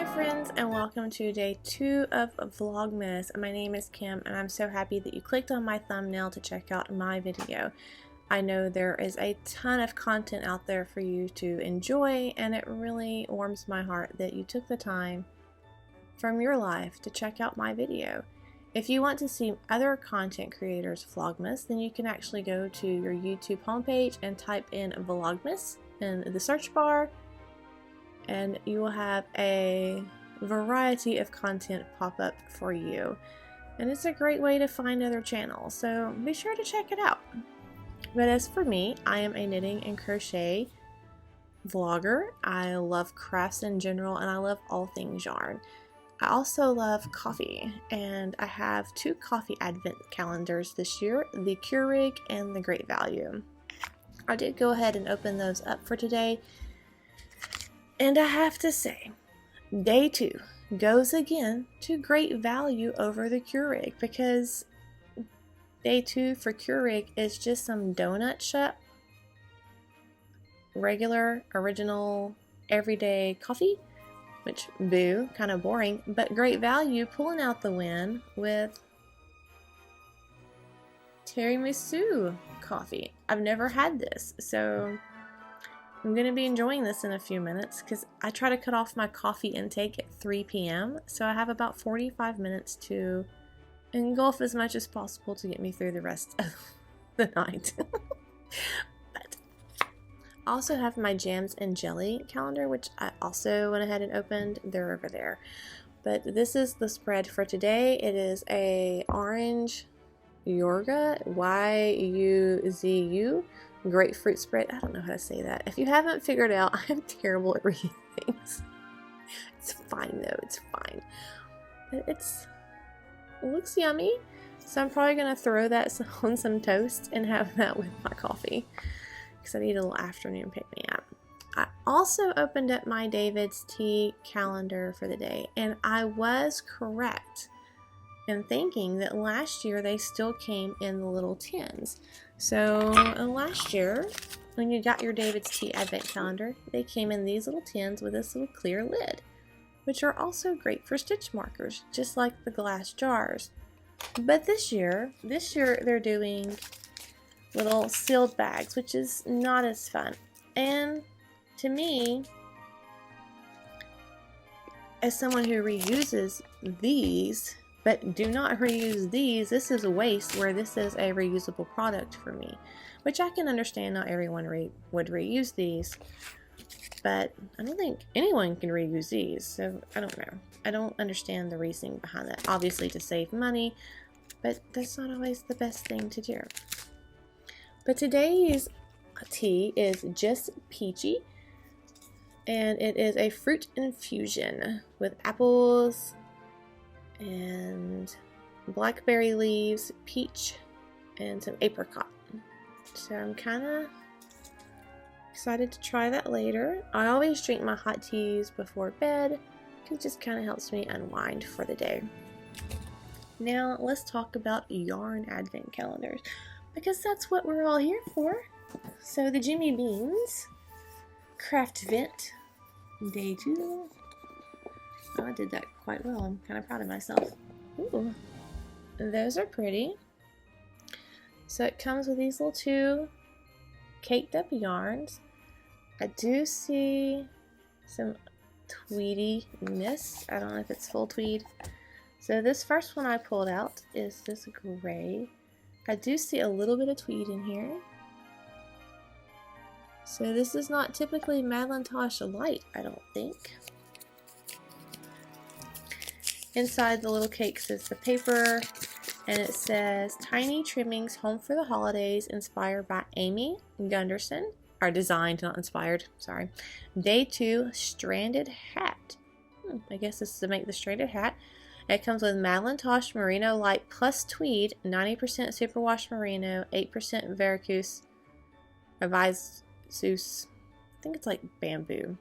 Hi friends, and welcome to day 2 of Vlogmas. My name is Kim and I'm so happy that you clicked on my thumbnail to check out my video. I know there is a ton of content out there for you to enjoy, and it really warms my heart that you took the time from your life to check out my video. If you want to see other content creators Vlogmas, then you can actually go to your YouTube homepage and type in Vlogmas in the search bar, and you will have a variety of content pop up for you. And it's a great way to find other channels, so be sure to check it out. But as for me, I am a knitting and crochet vlogger. I love crafts in general, and I love all things yarn. I also love coffee, and I have 2 coffee advent calendars this year, the Keurig and the Great Value. I did go ahead and open those up for today, and I have to say, day 2 goes again to Great Value over the Keurig, because day 2 for Keurig is just some donut shop, regular, original, everyday coffee, which, boo, kind of boring, but Great Value pulling out the win with tiramisu coffee. I've never had this, so I'm going to be enjoying this in a few minutes because I try to cut off my coffee intake at 3 p.m. So I have about 45 minutes to engulf as much as possible to get me through the rest of the night. But I also have my jams and jelly calendar, which I also went ahead and opened. They're over there. But this is the spread for today. It is a orange Yorga, Y-U-Z-U, grapefruit spread. I don't know how to say that. If you haven't figured out, I'm terrible at reading things. It's fine though, it's fine. But it looks yummy, so I'm probably going to throw that on some toast and have that with my coffee, because I need a little afternoon pick-me-up. I also opened up my David's Tea calendar for the day, and I was correct in thinking that last year they still came in the little tins. So last year, when you got your David's Tea Advent Calendar, they came in these little tins with this little clear lid, which are also great for stitch markers, just like the glass jars. But this year they're doing little sealed bags, which is not as fun. And to me, as someone who reuses these, but do not reuse these, this is a waste, where this is a reusable product for me, which I can understand not everyone would reuse these, but I don't think anyone can reuse these, so I don't know. I don't understand the reasoning behind that. Obviously to save money, but that's not always the best thing to do. But today's tea is just peachy, and it is a fruit infusion with apples and blackberry leaves, peach, and some apricot. So I'm kind of excited to try that later. I always drink my hot teas before bed because it just kind of helps me unwind for the day. Now let's talk about yarn advent calendars, because that's what we're all here for. So the Jimmy Beans Craft Vent Day 2. Oh, I did that quite well. I'm kind of proud of myself. Ooh, those are pretty. So it comes with these little 2 caked up yarns. I do see some tweediness. I don't know if it's full tweed. So this first one I pulled out is this gray. I do see a little bit of tweed in here. So this is not typically Madelinetosh light, I don't think. Inside the little cakes is the paper, and it says Tiny Trimmings Home for the Holidays, inspired by Amy Gunderson, or designed, not inspired, sorry. Day 2 Stranded Hat. I guess this is to make the stranded hat. It comes with Madelinetosh Merino Light plus tweed, 90% superwash merino, 8% Veracruz, Avisus, I think it's like bamboo,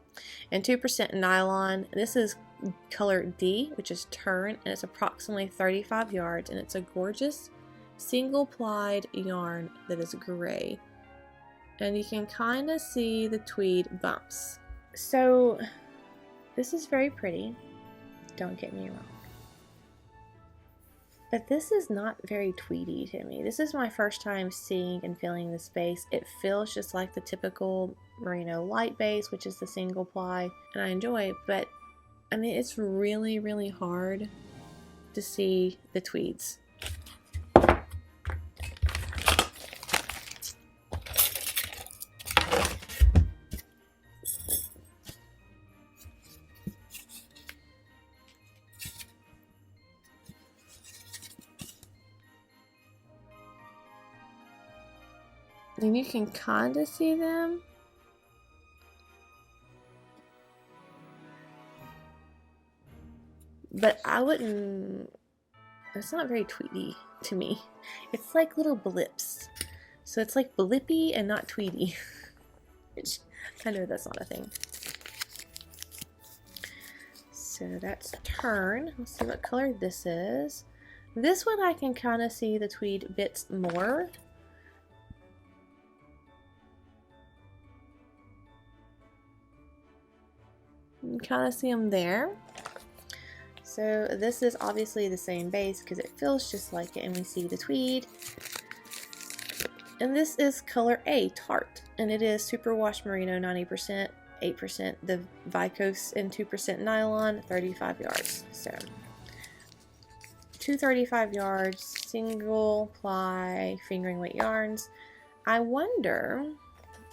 and 2% nylon. This is color D, which is tern, and it's approximately 35 yards, and it's a gorgeous single plied yarn that is gray, and you can kind of see the tweed bumps. So this is very pretty. Don't get me wrong. But this is not very tweedy to me. This is my first time seeing and feeling this base. It feels just like the typical merino light base, which is the single ply, and I enjoy it, but I mean, it's really, really hard to see the tweeds. And you can kind of see them. But I wouldn't, it's not very tweedy to me. It's like little blips. So it's like blippy and not tweedy. Which, I know that's not a thing. So that's turn. Let's see what color this is. This one I can kind of see the tweed bits more. You can kind of see them there. So this is obviously the same base because it feels just like it, and we see the tweed. And this is color A, Tart, and it is superwash merino 90%, 8% the Vicose, and 2% nylon, 35 yards. So 235 yards, single ply fingering weight yarns. I wonder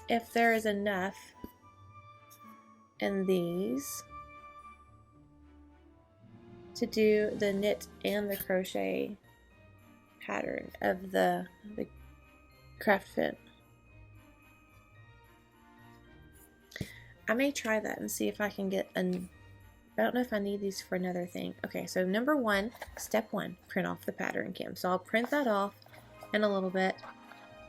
if there is enough in these to do the knit and the crochet pattern of the craft fit. I may try that and see if I can get an, I don't know if I need these for another thing. Okay, so number one, step one, print off the pattern, Kim. So I'll print that off in a little bit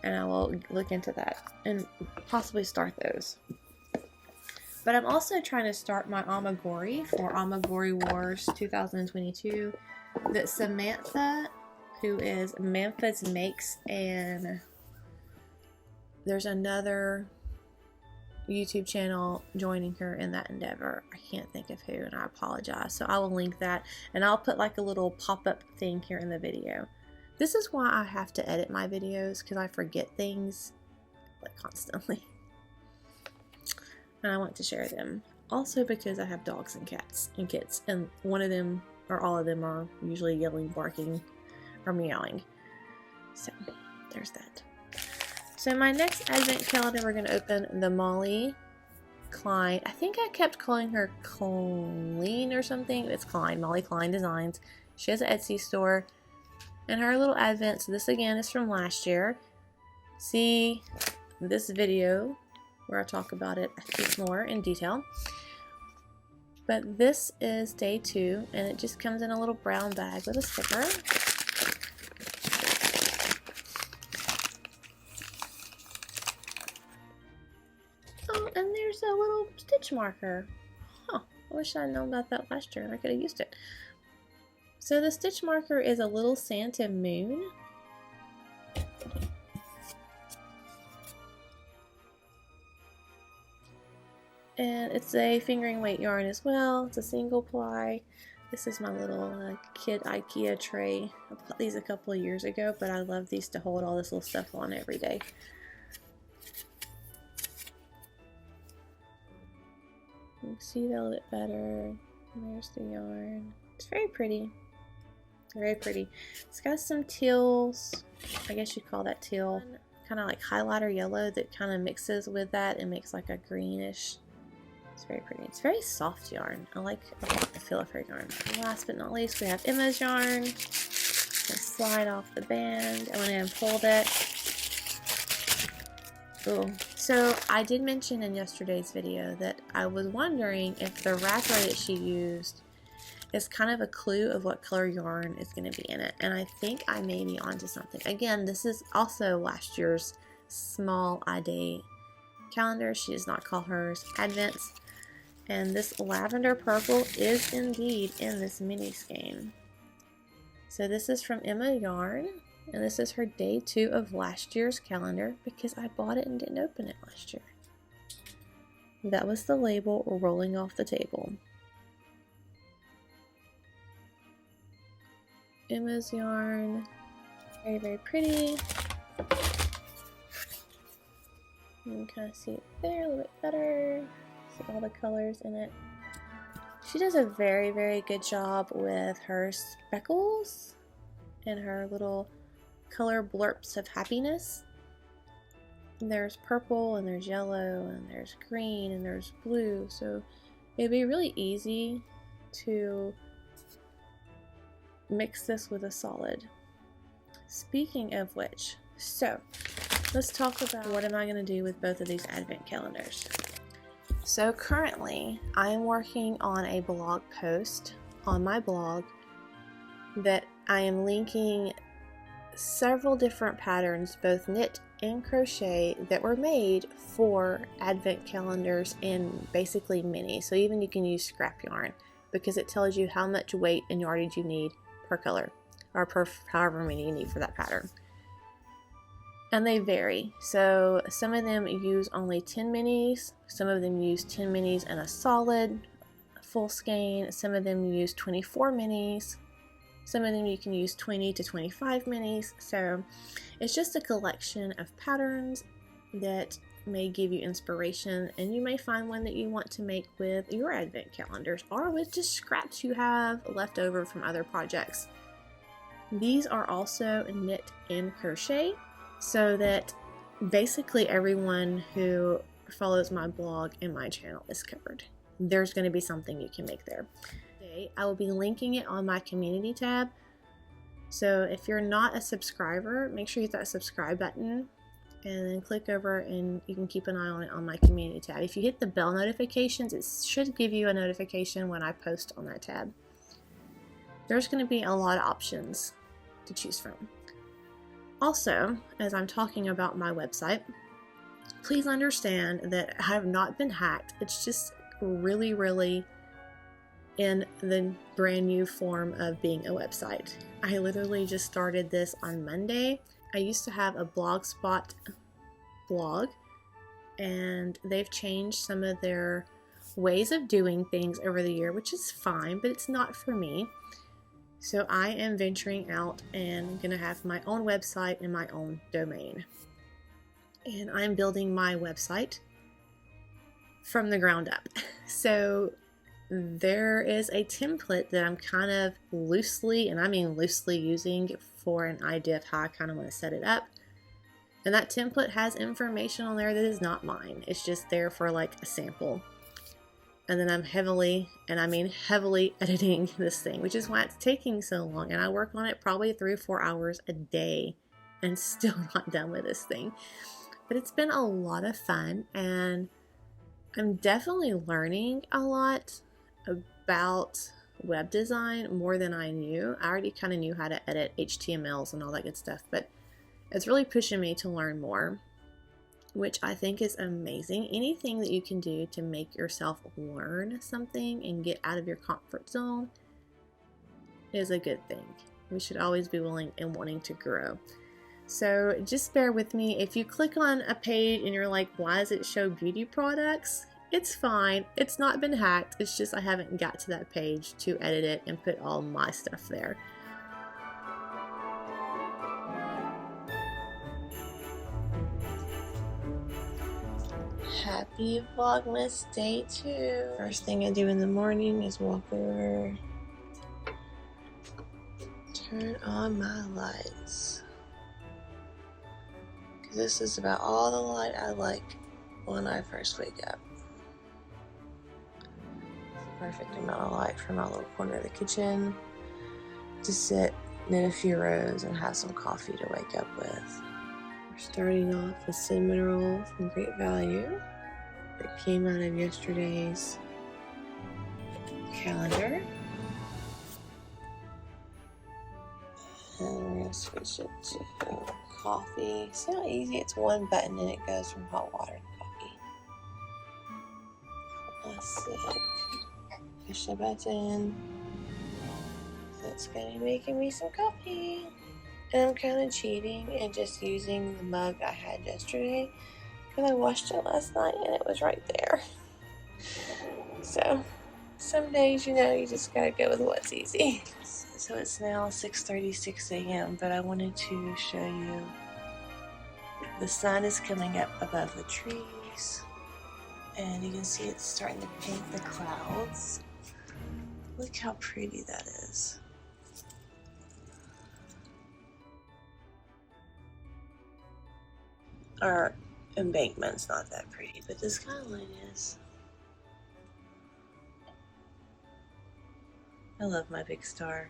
and I will look into that and possibly start those. But I'm also trying to start my Amagori for Amagori Wars 2022 that Samantha, who is Memphis Makes, and there's another YouTube channel joining her in that endeavor. I can't think of who, and I apologize. So I will link that, and I'll put like a little pop-up thing here in the video. This is why I have to edit my videos, because I forget things like constantly. And I want to share them. Also because I have dogs and cats and kids, and one of them or all of them are usually yelling, barking, or meowing. So there's that. So my next advent calendar, we're going to open the Molly Klein. I think I kept calling her Colleen or something. It's Klein, Molly Klein Designs. She has an Etsy store. And her little advent, so this again is from last year. See this video where I talk about it, I think, more in detail. But this is day 2, and it just comes in a little brown bag with a sticker. Oh, and there's a little stitch marker. Huh, I wish I'd known about that last year. I could have used it. So the stitch marker is a little Santa moon. And it's a fingering weight yarn as well. It's a single ply. This is my little kid IKEA tray. I bought these a couple of years ago, but I love these to hold all this little stuff on every day. You can see that a little bit better. There's the yarn. It's very pretty. Very pretty. It's got some teals. I guess you'd call that teal. Kind of like highlighter yellow that kind of mixes with that and makes like a greenish. It's very pretty. It's very soft yarn. I like the feel of her yarn. And last but not least, we have Emma's yarn. Slide off the band. I went in and pulled it. Ooh. So I did mention in yesterday's video that I was wondering if the wrapper that she used is kind of a clue of what color yarn is going to be in it. And I think I may be onto something. Again, this is also last year's small I-Day calendar. She does not call hers Advents. And this lavender purple is indeed in this mini skein. So this is from Emma Yarn, and this is her day 2 of last year's calendar because I bought it and didn't open it last year. That was the label rolling off the table. Emma's yarn. Very, very pretty. You can kind of see it there a little bit better. See all the colors in it. She does a very, very good job with her speckles and her little color blurps of happiness. And there's purple and there's yellow and there's green and there's blue, so it'd be really easy to mix this with a solid. Speaking of which, so let's talk about what am I going to do with both of these advent calendars. So currently I am working on a blog post on my blog that I am linking several different patterns, both knit and crochet, that were made for advent calendars in basically mini. So even you can use scrap yarn because it tells you how much weight and yardage you need per color or per however many you need for that pattern. And they vary. So some of them use only 10 minis, some of them use 10 minis and a solid full skein, some of them use 24 minis, some of them you can use 20 to 25 minis. So it's just a collection of patterns that may give you inspiration, and you may find one that you want to make with your advent calendars or with just scraps you have left over from other projects. These are also knit and crochet, so that basically everyone who follows my blog and my channel is covered. There's going to be something you can make there. Today, I will be linking it on my community tab. So if you're not a subscriber, make sure you hit that subscribe button and then click over and you can keep an eye on it on my community tab. If you hit the bell notifications, it should give you a notification when I post on that tab. There's going to be a lot of options to choose from. Also, as I'm talking about my website, please understand that I have not been hacked. It's just really, really in the brand new form of being a website. I literally just started this on Monday. I used to have a Blogspot blog, and they've changed some of their ways of doing things over the year, which is fine, but it's not for me. So I am venturing out and gonna have my own website and my own domain. And I'm building my website from the ground up. So there is a template that I'm kind of loosely, and I mean loosely, using for an idea of how I kind of want to set it up. And that template has information on there that is not mine. It's just there for like a sample. And then I'm heavily, and I mean heavily, editing this thing, which is why it's taking so long. And I work on it probably 3 or 4 hours a day and still not done with this thing. But it's been a lot of fun, and I'm definitely learning a lot about web design, more than I knew. I already kind of knew how to edit HTMLs and all that good stuff, but it's really pushing me to learn more, which I think is amazing. Anything that you can do to make yourself learn something and get out of your comfort zone is a good thing. We should always be willing and wanting to grow. So just bear with me. If you click on a page and you're like, why does it show beauty products? It's fine. It's not been hacked. It's just I haven't got to that page to edit it and put all my stuff there. Happy Vlogmas Day 2. First thing I do in the morning is walk over, turn on my lights. Because this is about all the light I like when I first wake up. Perfect amount of light for my little corner of the kitchen to sit, knit a few rows, and have some coffee to wake up with. We're starting off with cinnamon roll from Great Value that came out of yesterday's calendar. And we're going to switch it to coffee. See how easy? It's one button and it goes from hot water to coffee. Classic. Push the button. That's going to be making me some coffee. And I'm kind of cheating and just using the mug I had yesterday because I washed it last night and it was right there. So some days, you know, you just gotta go with what's easy. So So it's now 6:36 a.m., but I wanted to show you the sun is coming up above the trees, and you can see it's starting to paint the clouds. Look how pretty that is. Our embankment's not that pretty, but the skyline is. I love my big star.